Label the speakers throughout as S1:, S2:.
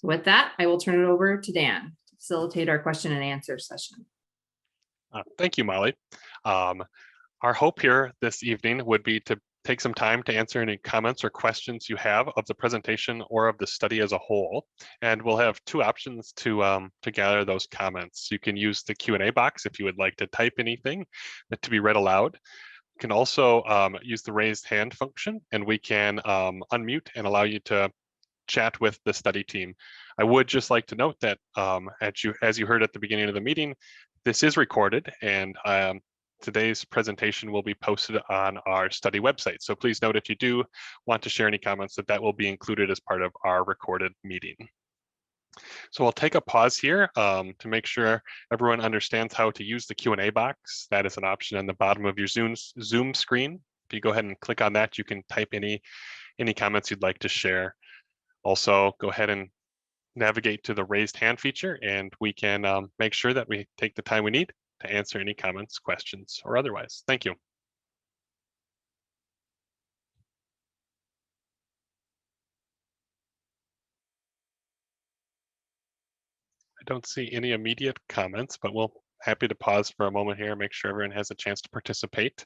S1: So with that, I will turn it over to Dan to facilitate our question and answer session.
S2: Thank you, Molly. Our hope here this evening would be to take some time to answer any comments or questions you have of the presentation or of the study as a whole. And we'll have two options to gather those comments. You can use the Q&A box if you would like to type anything to be read aloud. You can also use the raised hand function, and we can unmute and allow you to chat with the study team. I would just like to note that as you heard at the beginning of the meeting, this is recorded, and today's presentation will be posted on our study website. So please note if you do want to share any comments that will be included as part of our recorded meeting. So I'll take a pause here to make sure everyone understands how to use the Q&A box. That is an option on the bottom of your Zoom screen. If you go ahead and click on that, you can type any comments you'd like to share. Also, go ahead and navigate to the raised hand feature, and we can make sure that we take the time we need to answer any comments, questions, or otherwise. Thank you. I don't see any immediate comments, but we'll happy to pause for a moment here and make sure everyone has a chance to participate.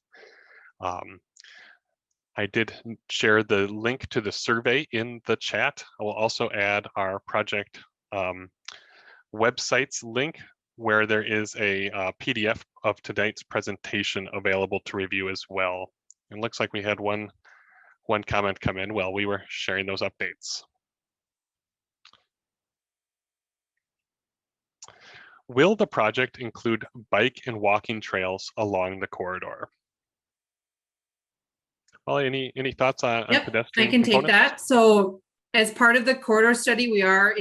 S2: I did share the link to the survey in the chat. I will also add our project website's link, where there is a PDF of tonight's presentation available to review as well. It looks like we had one comment come in while we were sharing those updates. Will the project include bike and walking trails along the corridor? Well, any thoughts on pedestrian
S1: I can
S2: components?
S1: take that. So as part of the corridor study, we are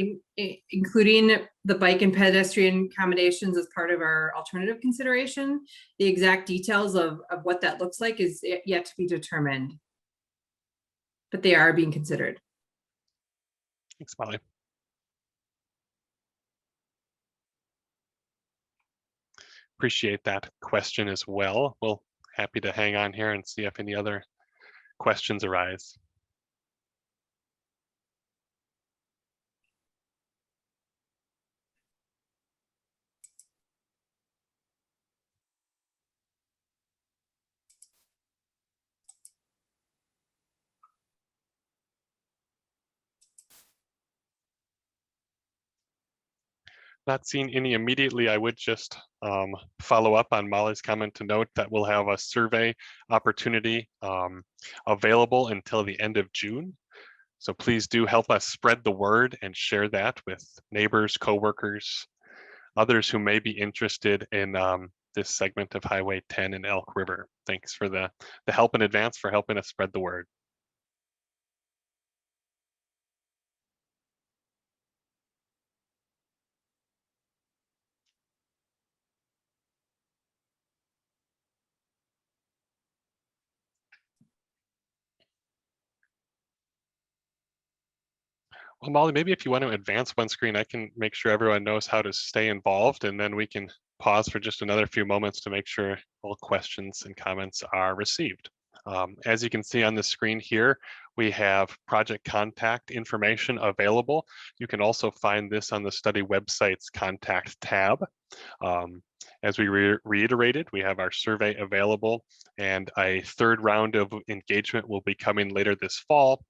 S1: including the bike and pedestrian accommodations as part of our alternative consideration. The exact details of what that looks like is yet to be determined, but they are being considered.
S2: Thanks, Molly. Appreciate that question as well. We'll happy to hang on here and see if any other questions arise. Not seeing any immediately, I would just follow up on Molly's comment to note that we'll have a survey opportunity available until the end of June. So please do help us spread the word and share that with neighbors, coworkers, others who may be interested in this segment of Highway 10 in Elk River. Thanks for the help in advance for helping us spread the word. Well, Molly, maybe if you want to advance one screen, I can make sure everyone knows how to stay involved, and then we can pause for just another few moments to make sure all questions and comments are received. As you can see on the screen here, we have project contact information available. You can also find this on the study website's contact tab. As we reiterated, we have our survey available, and a third round of engagement will be coming later this fall,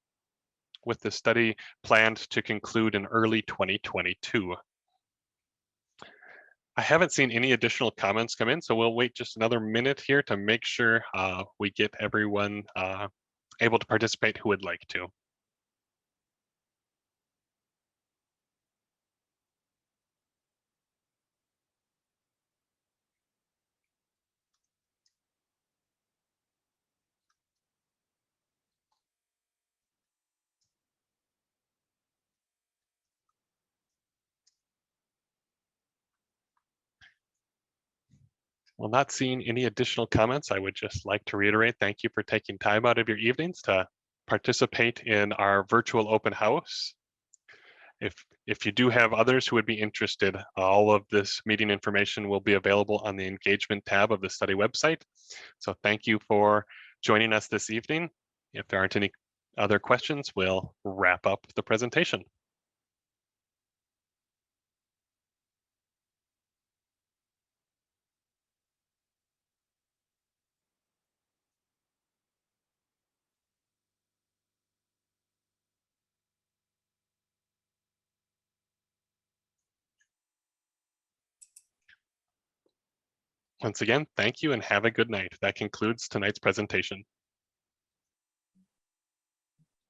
S2: with the study planned to conclude in early 2022. I haven't seen any additional comments come in, so we'll wait just another minute here to make sure we get everyone able to participate who would like to. Well, not seeing any additional comments, I would just like to reiterate, thank you for taking time out of your evenings to participate in our virtual open house. If you do have others who would be interested, all of this meeting information will be available on the engagement tab of the study website. So thank you for joining us this evening. If there aren't any other questions, we'll wrap up the presentation. Once again, thank you and have a good night. That concludes tonight's presentation.